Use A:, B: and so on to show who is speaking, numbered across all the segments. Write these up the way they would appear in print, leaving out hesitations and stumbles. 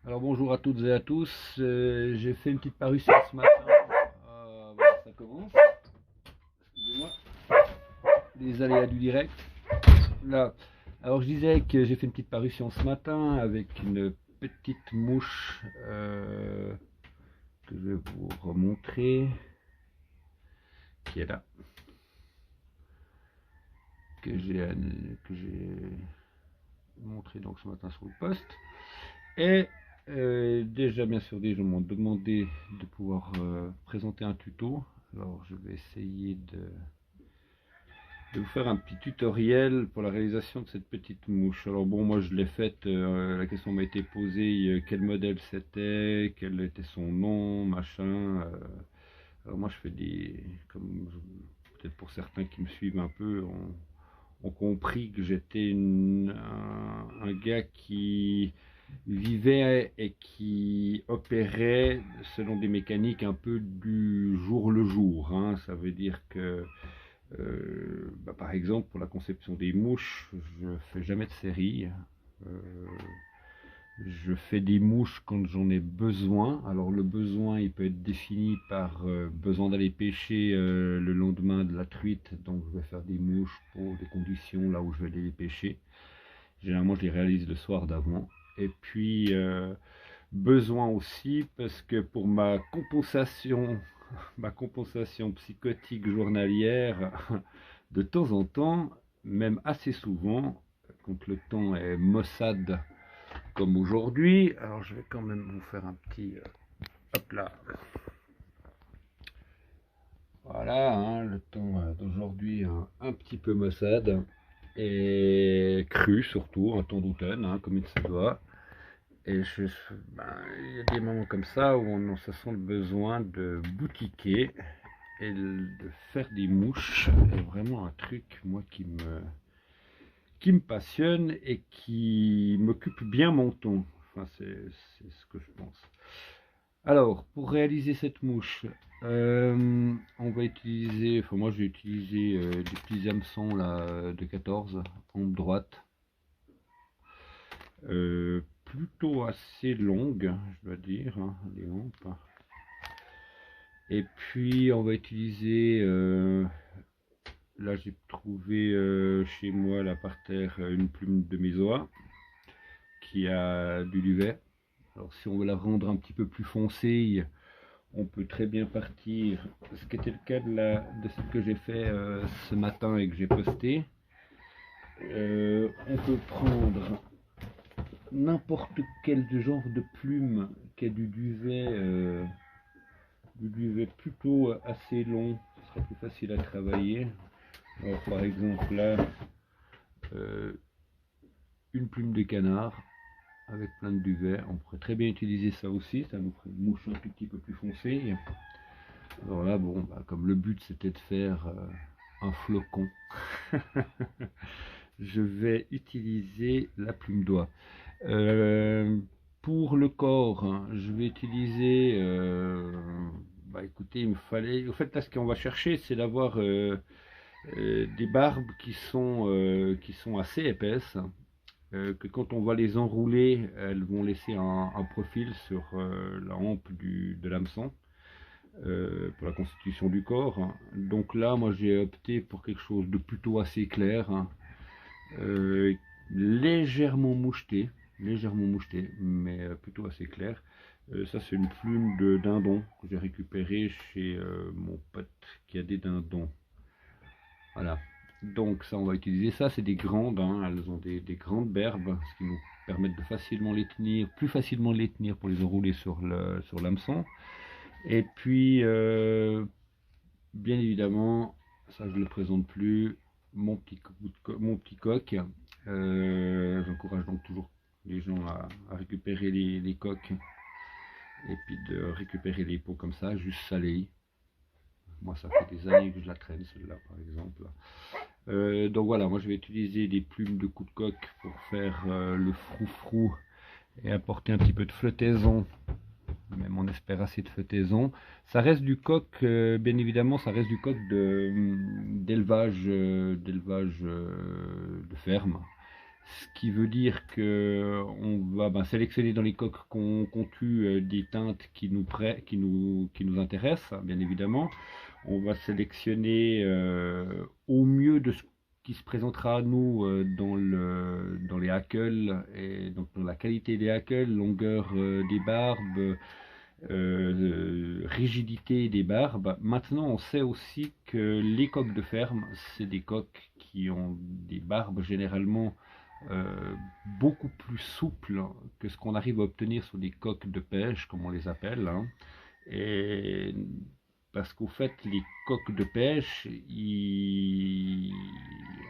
A: Alors bonjour à toutes et à tous, j'ai fait une petite parution ce matin, voilà, ça commence, excusez-moi, les aléas du direct, là. Alors je disais que j'ai fait une petite parution ce matin avec une petite mouche que je vais vous remontrer, qui est là, que j'ai montré donc ce matin sur le post. Et déjà, bien sûr, des gens m'ont demandé de pouvoir présenter un tuto. Alors, je vais essayer de vous faire un petit tutoriel pour la réalisation de cette petite mouche. Alors bon, moi je l'ai faite, la question m'a été posée, quel modèle c'était, quel était son nom, machin. Alors moi je fais des, comme peut-être pour certains qui me suivent un peu, ont compris que j'étais un gars qui vivait et qui opérait selon des mécaniques un peu du jour le jour, hein. Ça veut dire que, par exemple, pour la conception des mouches, je fais jamais de série. Euh, je fais des mouches quand j'en ai besoin. Alors le besoin, il peut être défini par besoin d'aller pêcher le lendemain de la truite. Donc je vais faire des mouches pour des conditions là où je vais aller les pêcher. Généralement, je les réalise le soir d'avant. Et puis, besoin aussi parce que pour ma compensation psychotique journalière, de temps en temps, même assez souvent, quand le temps est maussade comme aujourd'hui, alors je vais quand même vous faire un petit, hop là, voilà, hein, le temps d'aujourd'hui un petit peu maussade et cru surtout, un temps d'automne, hein, comme il se doit. Et il y a des moments comme ça où on se sent le besoin de boutiquer et de faire des mouches. C'est vraiment un truc, moi, qui me passionne et qui m'occupe bien mon temps. Enfin, c'est ce que je pense. Alors, pour réaliser cette mouche, on va utiliser, enfin moi je vais utiliser des petits hameçons là, de 14, onde droite. Plutôt assez longue, je dois dire, hein, les lampes. Et puis on va utiliser, là j'ai trouvé chez moi là par terre une plume de mésoa qui a du duvet. Alors si on veut la rendre un petit peu plus foncée, on peut très bien partir, ce qui était le cas de ce que j'ai fait ce matin et que j'ai posté. On peut prendre n'importe quel genre de plume qui a du duvet plutôt assez long, ce sera plus facile à travailler. Alors, par exemple là, euh, une plume de canard avec plein de duvet, on pourrait très bien utiliser ça aussi, ça nous ferait une mouche un tout petit peu plus foncée. Alors là, bon, comme le but c'était de faire un flocon, je vais utiliser la plume d'oie. Pour le corps, hein, je vais utiliser, écoutez, il me fallait, au fait là ce qu'on va chercher c'est d'avoir des barbes qui sont assez épaisses, que quand on va les enrouler, elles vont laisser un profil sur la hampe de l'hameçon. Pour la constitution du corps. Donc là, moi j'ai opté pour quelque chose de plutôt assez clair, hein, euh, légèrement moucheté, mais plutôt assez clair. Ça c'est une plume de dindon que j'ai récupérée chez mon pote qui a des dindons. Voilà. Donc ça, on va utiliser ça. C'est des grandes, hein, elles ont des grandes berbes, ce qui nous permettent de facilement les tenir, plus facilement les tenir pour les enrouler sur l'hameçon. Et puis, bien évidemment, ça je ne le présente plus, mon petit coq. J'encourage donc toujours les gens à récupérer les coques et puis de récupérer les peaux comme ça, juste salées. Moi, ça fait des années que je la traîne, celle-là, par exemple. Donc voilà, moi je vais utiliser des plumes de cou de coq pour faire le froufrou et apporter un petit peu de flottaison, même on espère assez de flottaison. Ça reste du coq, bien évidemment, ça reste du coq d'élevage de ferme. Ce qui veut dire que on va sélectionner dans les coques qu'on tue des teintes qui nous intéressent, bien évidemment. On va sélectionner au mieux de ce qui se présentera à nous dans les hackles, et donc dans la qualité des hackles, longueur des barbes, rigidité des barbes. Maintenant, on sait aussi que les coqs de ferme, c'est des coqs qui ont des barbes généralement euh, beaucoup plus souples que ce qu'on arrive à obtenir sur des coqs de pêche, comme on les appelle, hein. Et parce qu'au fait, les coqs de pêche,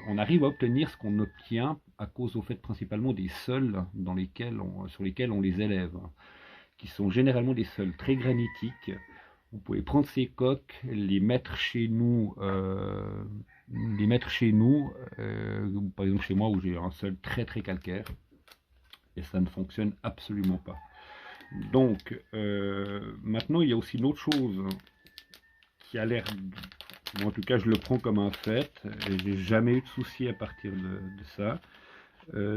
A: on arrive à obtenir ce qu'on obtient à cause au fait principalement des sols sur lesquels on les élève, qui sont généralement des sols très granitiques. Vous pouvez prendre ces coques, les mettre chez nous, par exemple chez moi où j'ai un sol très très calcaire, et ça ne fonctionne absolument pas. Donc maintenant il y a aussi une autre chose qui a l'air, en tout cas je le prends comme un fait, et j'ai jamais eu de souci à partir de ça.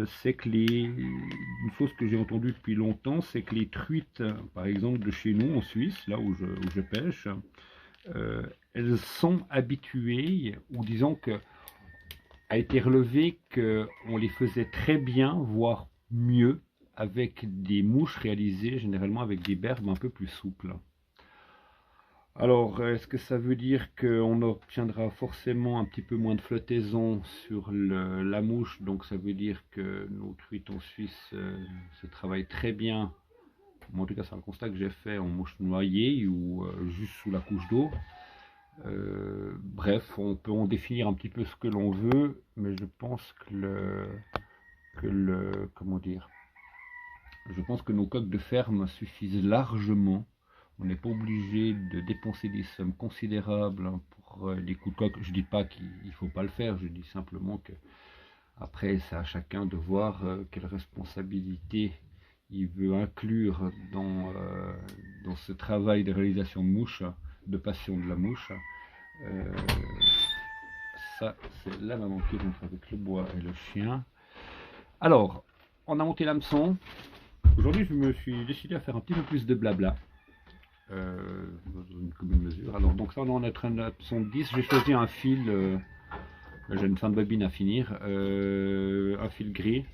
A: C'est que une chose que j'ai entendue depuis longtemps, c'est que les truites, par exemple de chez nous en Suisse, là où je pêche, elles sont habituées, ou disons que a été relevé qu'on les faisait très bien, voire mieux, avec des mouches réalisées généralement avec des barbes un peu plus souples. Alors, est-ce que ça veut dire qu'on obtiendra forcément un petit peu moins de flottaison sur la mouche? Donc ça veut dire que nos truites en Suisse se travaillent très bien. En tout cas, c'est un constat que j'ai fait en mouche noyée ou juste sous la couche d'eau. Bref, on peut en définir un petit peu ce que l'on veut, mais je pense comment dire, je pense que nos coques de ferme suffisent largement. On n'est pas obligé de dépenser des sommes considérables pour des coups de coque. Je ne dis pas qu'il ne faut pas le faire, je dis simplement que après c'est à chacun de voir quelle responsabilité il veut inclure dans ce travail de réalisation de mouche, de passion de la mouche. Ça, c'est la maman qui rentre avec le bois et le chien. Alors, on a monté l'hameçon. Aujourd'hui, je me suis décidé à faire un petit peu plus de blabla. Dans une commune mesure. Alors, donc ça, on en est un hameçon 10. J'ai choisi un fil, j'ai une fin de bobine à finir, un fil gris,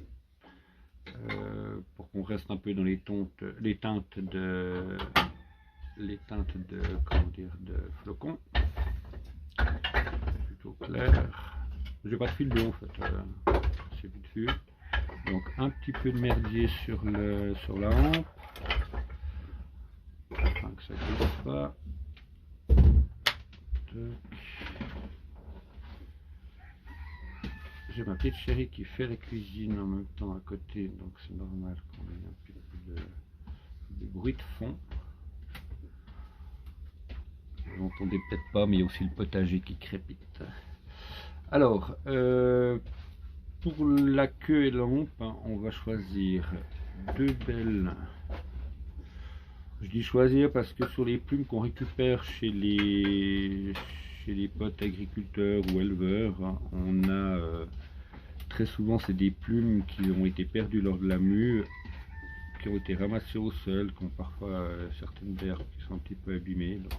A: pour qu'on reste un peu dans les teintes de comment dire, de flocons. Plutôt clair. J'ai pas de fil bleu en fait, c'est vite vu. Donc un petit peu de merdier sur la hampe, afin que ça ne glisse pas. J'ai ma petite chérie qui fait la cuisine en même temps à côté, donc c'est normal qu'on ait un petit peu de bruit de fond. Vous n'entendez peut-être pas, mais il y a aussi le potager qui crépite. Alors, pour la queue et la hampe, on va choisir deux belles. Je dis choisir parce que sur les plumes qu'on récupère chez les potes agriculteurs ou éleveurs, on a très souvent c'est des plumes qui ont été perdues lors de la mue, qui ont été ramassées au sol, qui ont parfois certaines barbes qui sont un petit peu abîmées. Donc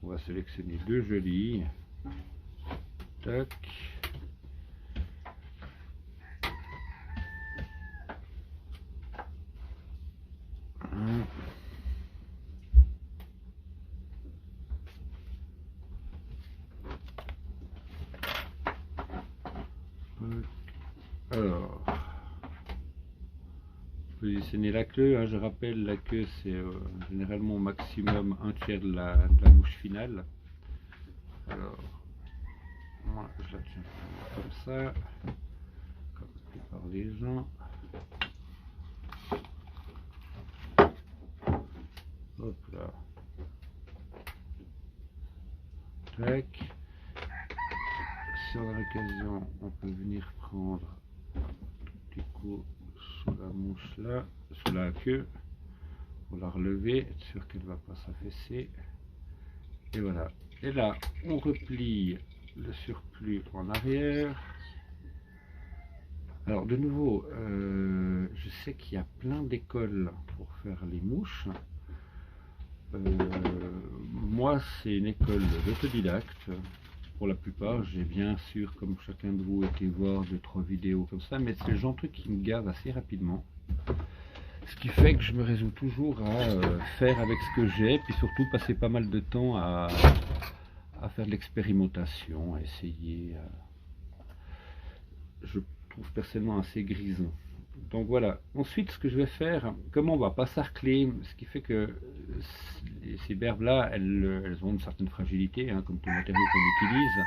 A: on va sélectionner deux jolies. Tac. Alors, positionner la queue, hein, je rappelle, la queue c'est généralement au maximum un tiers de la mouche finale. Alors, moi je la tiens comme ça, comme la plupart des gens. Hop là. Tac. Si on a l'occasion, on peut venir prendre un petit coup sous la mouche là, sous la queue, pour la relever, être sûr qu'elle ne va pas s'affaisser. Et voilà. Et là, on replie le surplus en arrière. Alors de nouveau, je sais qu'il y a plein d'écoles pour faire les mouches. Moi, c'est une école d'autodidacte. Pour la plupart, j'ai bien sûr, comme chacun de vous, été voir 2-3 vidéos comme ça, mais c'est le genre de truc qui me gave assez rapidement. Ce qui fait que je me résous toujours à faire avec ce que j'ai, puis surtout passer pas mal de temps à faire de l'expérimentation, à essayer. Je trouve personnellement assez grisant. Donc voilà. Ensuite, ce que je vais faire, comme on va pas sarcler, ce qui fait que ces berbes-là, elles ont une certaine fragilité, hein, comme tout matériau qu'on utilise.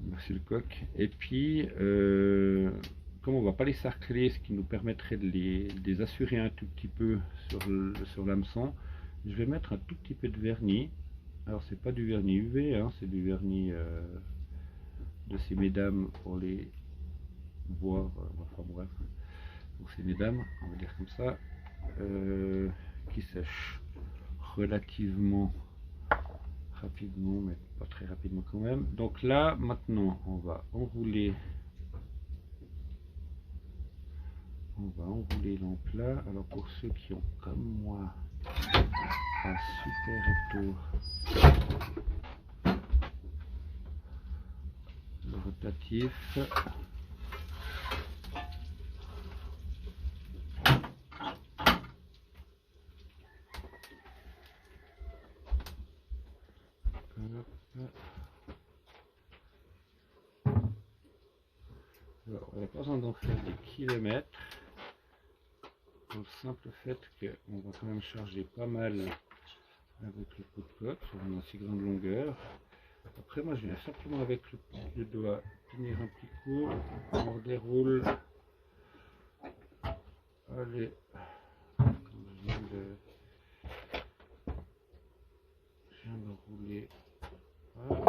A: Merci le coq. Et puis, comme on va pas les sarcler, ce qui nous permettrait de les assurer un tout petit peu sur l'hameçon, je vais mettre un tout petit peu de vernis. Alors c'est pas du vernis UV, hein, c'est du vernis de ces mesdames pour les voir, enfin bref, pour ces mesdames, on va dire comme ça, qui sèche relativement rapidement, mais pas très rapidement quand même. Donc là, maintenant, on va enrouler l'emplat. Alors pour ceux qui ont, comme moi, un super recto rotatif, alors, on n'a pas besoin d'en faire des kilomètres, pour le simple fait qu'on va quand même charger pas mal avec le pot de coque sur une assez grande longueur. Après, moi, je viens simplement avec le doigt tenir un petit coup, on déroule. Allez, je viens de rouler. Hop.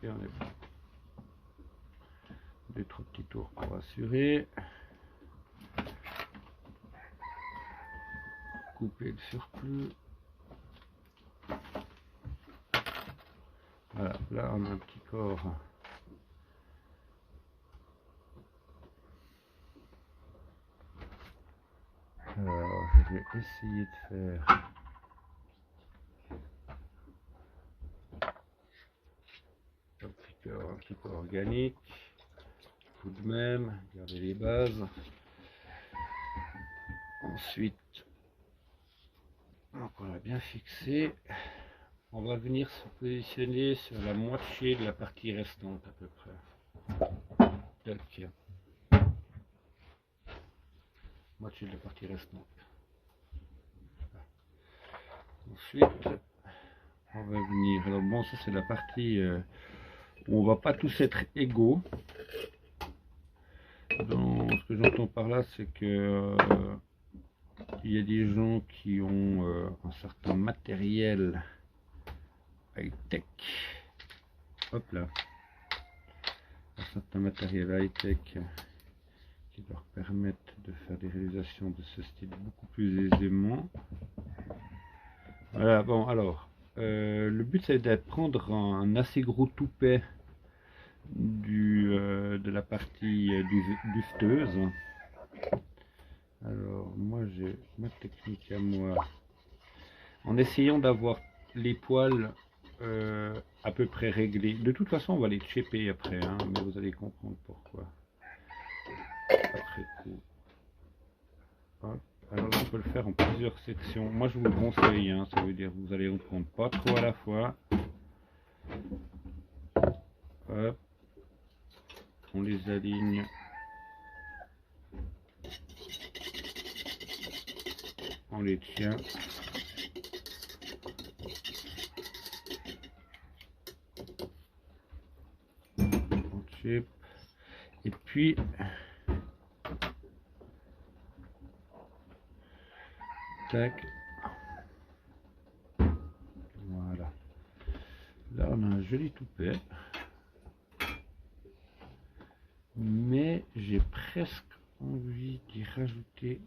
A: Et on est bon. 2-3 petits tours pour assurer. Couper le surplus. Voilà, là on a un petit corps. Alors je vais essayer de faire un petit corps organique. Tout de même, garder les bases. Ensuite, donc on a bien fixé. On va venir se positionner sur la moitié de la partie restante à peu près. Tac. Moitié de la partie restante. Ensuite, on va venir. Alors bon, ça c'est la partie où on va pas tous être égaux. Donc, ce que j'entends par là, c'est que il y a des gens qui ont un certain matériel high-tech. Hop là. Un certain matériel high-tech qui leur permettent de faire des réalisations de ce style beaucoup plus aisément. Voilà, bon alors, le but c'est de prendre un assez gros toupet de la partie duveteuse. Alors moi j'ai ma technique à moi, en essayant d'avoir les poils à peu près réglés. De toute façon on va les chipper après, hein, mais vous allez comprendre pourquoi après coup. Hop. Alors on peut le faire en plusieurs sections. Moi je vous le conseille, hein, ça veut dire que vous allez en prendre pas trop à la fois. Hop. On les aligne. On les tient. On chip. Et puis tac. Voilà. Là on a un joli toupet. Mais j'ai presque envie d'y rajouter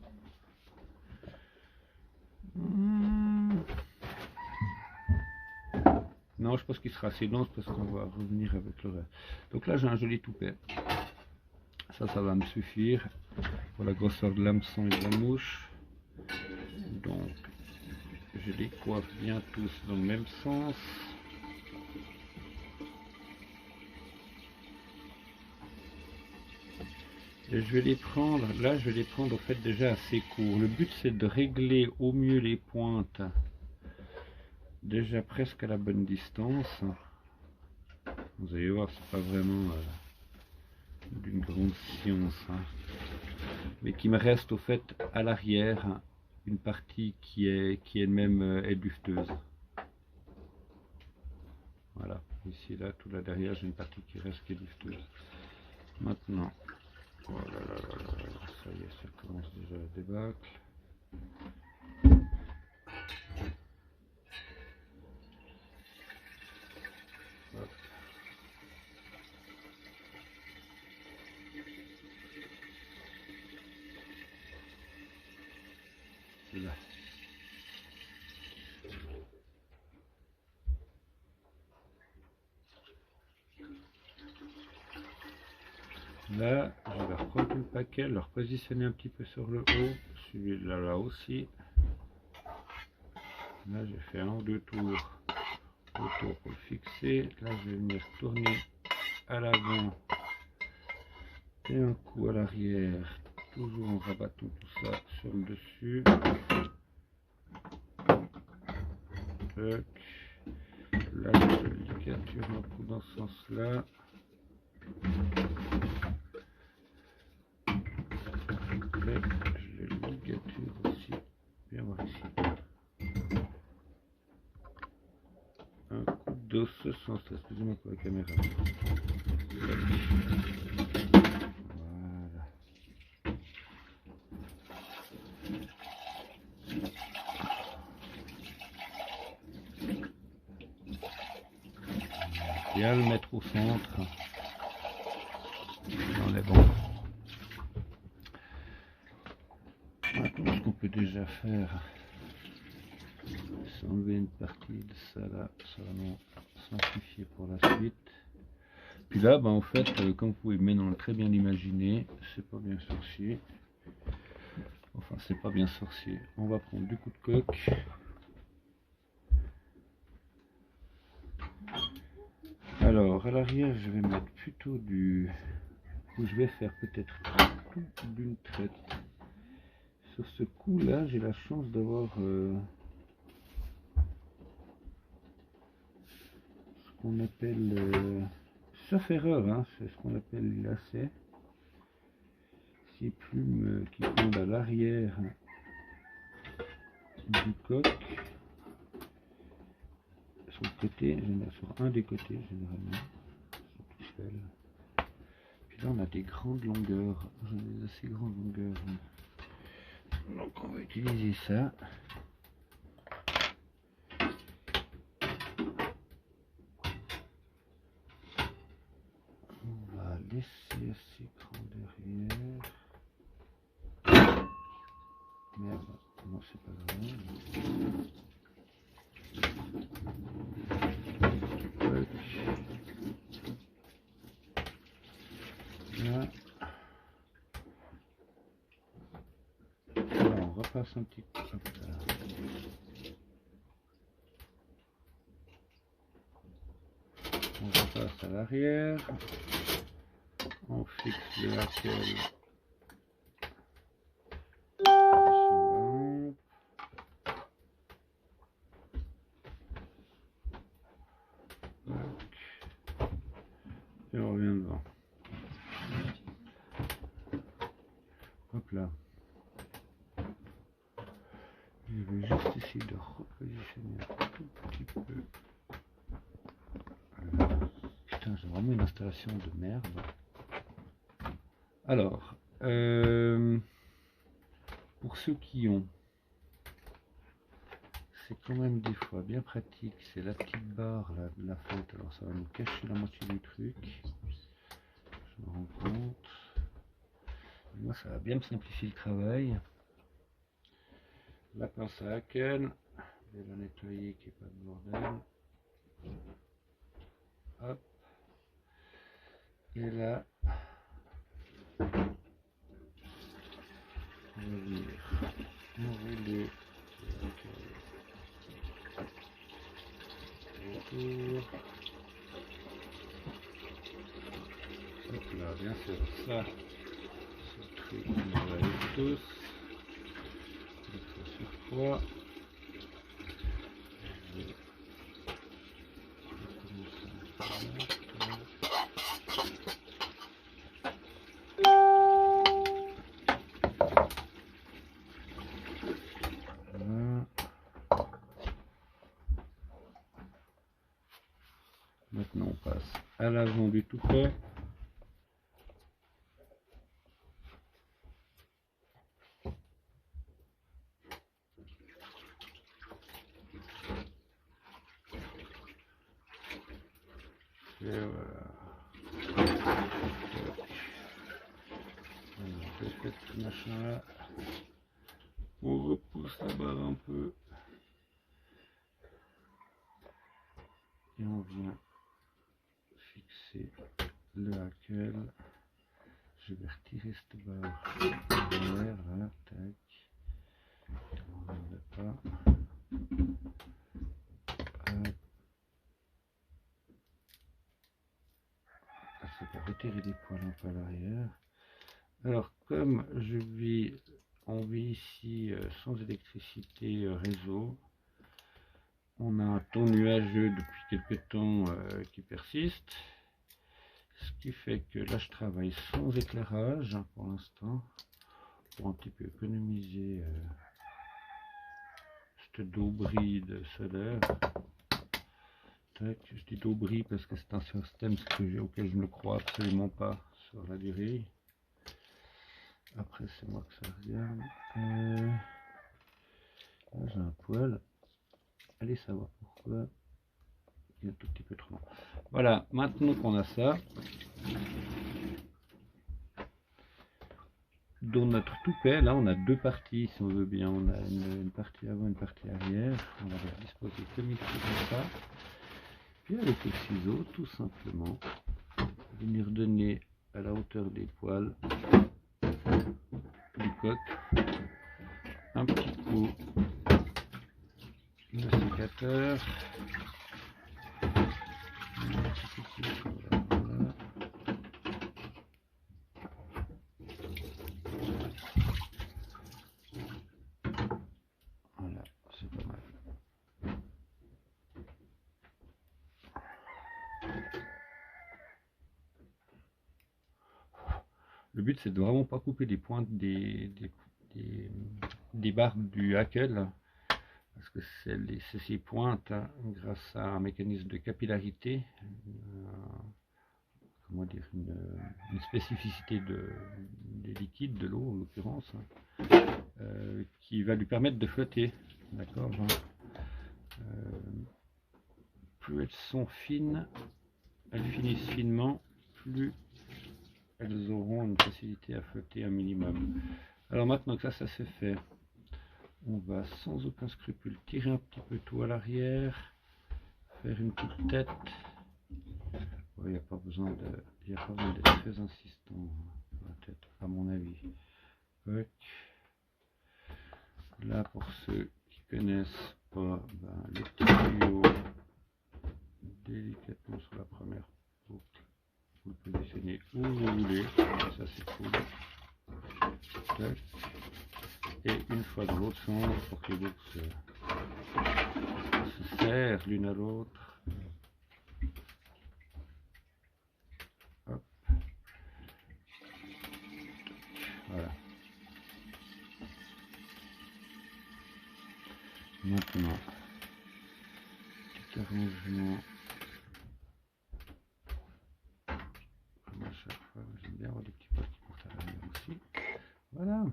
A: Non, je pense qu'il sera assez dense parce qu'on va revenir avec le reste. Donc là, j'ai un joli toupet. Ça va me suffire pour la grosseur de l'hameçon et de la mouche. Donc, je les coiffe bien tous dans le même sens. Et je vais les prendre, là je vais les prendre au fait déjà assez court. Le but c'est de régler au mieux les pointes déjà presque à la bonne distance. Vous allez voir, c'est pas vraiment d'une grande science, hein. Mais qui me reste au fait à l'arrière une partie qui est même est duveteuse. Voilà, ici là, tout là derrière j'ai une partie qui reste qui est duveteuse. Maintenant, oh là là là là là, ça y est, ça commence déjà à débâcle. Hop. Là. Là, je vais reprendre le paquet, le repositionner un petit peu sur le haut, celui-là là aussi. Là, j'ai fait un ou deux tours autour pour le fixer. Là, je vais venir tourner à l'avant et un coup à l'arrière, toujours en rabattant tout ça sur le dessus. Là, je ligature un coup dans ce sens-là. Je le ligature aussi. Viens voir ici. Un coup de ce sens-là. Excusez-moi pour la caméra. Voilà. Bien le mettre au centre. On est bon. Maintenant, ce qu'on peut déjà faire, c'est enlever une partie de ça là, ça va nous simplifier pour la suite. Puis là, en fait, comme vous pouvez maintenant très bien l'imaginer, c'est pas bien sorcier. Enfin, c'est pas bien sorcier. On va prendre du coup de coque. Alors, à l'arrière, je vais mettre plutôt du... Je vais faire peut-être tout d'une traite. Sur ce coup-là, j'ai la chance d'avoir ce qu'on appelle, sauf erreur, hein, c'est ce qu'on appelle les lacets. Ces plumes qui pendent à l'arrière du coq. Sur le côté, sur un des côtés généralement, sur tout seul. Puis là, on a des grandes longueurs, j'en ai assez grandes longueurs. Donc on va utiliser ça. On va laisser assez grand derrière. Merde, non c'est pas grave. Là. Alors, on repasse un petit peu comme ça. On repasse à l'arrière. On fixe le lacet. Et on revient devant. Hop là. Je vais juste essayer de repositionner un tout petit peu. Voilà. Putain, j'ai vraiment une installation de merde. Alors, pour ceux qui ont, c'est quand même des fois bien pratique, c'est la petite barre là, de la fête, alors ça va nous cacher la moitié du truc, je me rends compte. Moi ça va bien me simplifier le travail. La pince à haken, je vais la nettoyer qu'il n'y ait pas de bordel. Hop. Et là, on va venir enrouler autour. Hop là, bien sûr, ça, ce truc, on va aller tous. 2 fois sur 3. Maintenant on passe à l'avant du tout fait. Et voilà. Alors, je fais ce machin là. On repousse la barre un peu. Et on vient fixer le hackle. Je vais retirer cette barre derrière, là, tac. On ne regarde pas. Ça va retirer des poils un peu à l'arrière. Alors, comme on vit ici sans électricité réseau, on a un ton nuageux depuis quelques temps qui persiste. Ce qui fait que là je travaille sans éclairage hein, pour l'instant, pour un petit peu économiser cette daubride solaire. Tac, je dis daubride parce que c'est un système auquel je ne crois absolument pas sur la durée. Après c'est moi que ça regarde. Là j'ai un poil. Allez savoir pourquoi. Il est un tout petit peu trop long. Voilà, maintenant qu'on a ça, dans notre toupet, là on a 2 parties si on veut bien. On a une partie avant, une partie arrière. On va les disposer comme ici, comme ça. Puis avec le ciseau, tout simplement, venir donner à la hauteur des poils du coq un petit coup de sécateur. Voilà, c'est pas mal. Le but c'est de vraiment pas couper les pointes des barres du hackle, parce que c'est ces pointes, hein, grâce à un mécanisme de capillarité, comment dire, une spécificité des liquides, de l'eau en l'occurrence, qui va lui permettre de flotter. D'accord, hein. Plus elles sont fines, elles finissent finement, plus elles auront une facilité à flotter un minimum. Alors maintenant que ça c'est fait, on va sans aucun scrupule tirer un petit peu tout à l'arrière, faire une petite tête. Il n'y a pas besoin d'être très insistant sur la tête, à mon avis. Okay. Là, pour ceux qui connaissent pas, le petit tuyau délicatement sur la première boucle, vous le positionnez où vous voulez, ça c'est cool. Tac. Et une fois dans l'autre sens pour que les boucles se serrent l'une à l'autre. Voilà. Maintenant, petit arrangement. Comme à chaque fois, j'aime bien avoir des petits poils qui portent à l'arrière aussi. Voilà.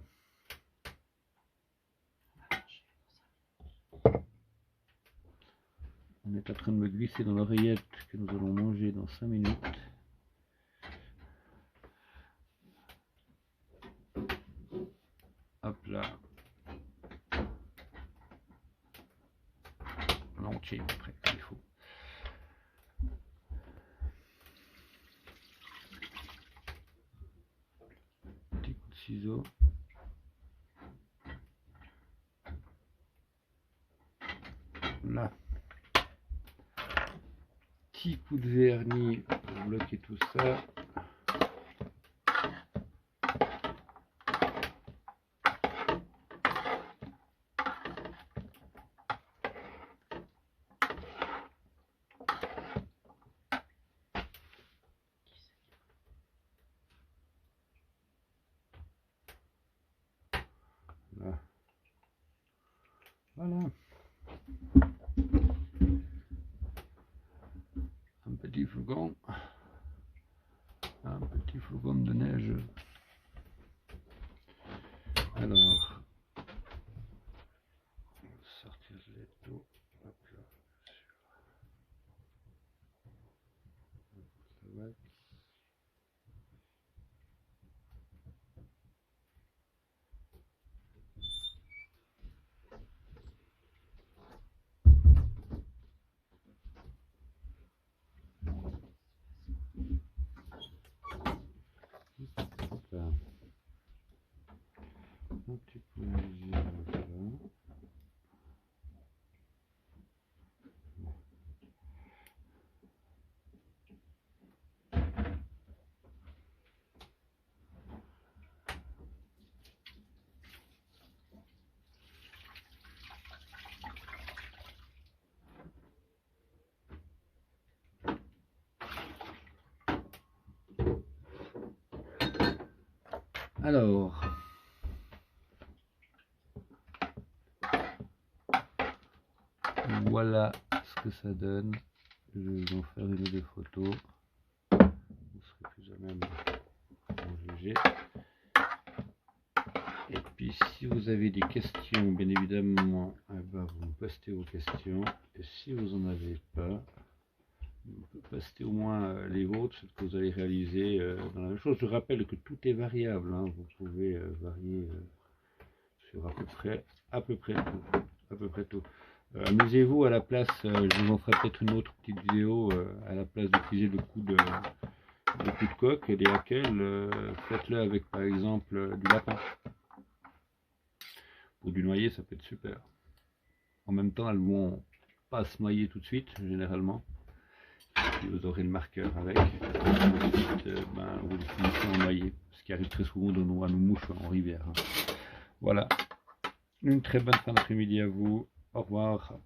A: On est en train de me glisser dans l'oreillette que nous allons manger dans 5 minutes. Hop là. L'entier après, il faut. ciseaux. Là. Petit coup de vernis pour bloquer tout ça. Là. Voilà. Un petit flocon. Un petit flocon de neige. Alors, on va sortir les taux. Hop là. Ça va. Là. Un petit peu de là. Alors, voilà ce que ça donne. Je vais vous en faire une ou deux photos. Vous serez plus à même d'en juger. Et puis si vous avez des questions, bien évidemment, eh ben, vous me postez vos questions. Et si vous n'en avez pas, vous pouvez poster au moins les vôtres, ce que vous allez réaliser dans la même chose. Je rappelle que tout est variable, hein. Vous pouvez varier sur à peu près tout. Amusez-vous à la place, je vous en ferai peut-être une autre petite vidéo à la place d'utiliser le coup de coque et des hackels, faites-le avec par exemple du lapin ou du noyer, ça peut être super. En même temps, elles vont pas se noyer tout de suite généralement. Puis vous aurez le marqueur avec. Ensuite, vous les finissez en noyer, ce qui arrive très souvent à nos mouches en rivière. Hein. Voilà. Une très bonne fin d'après-midi à vous. Au revoir.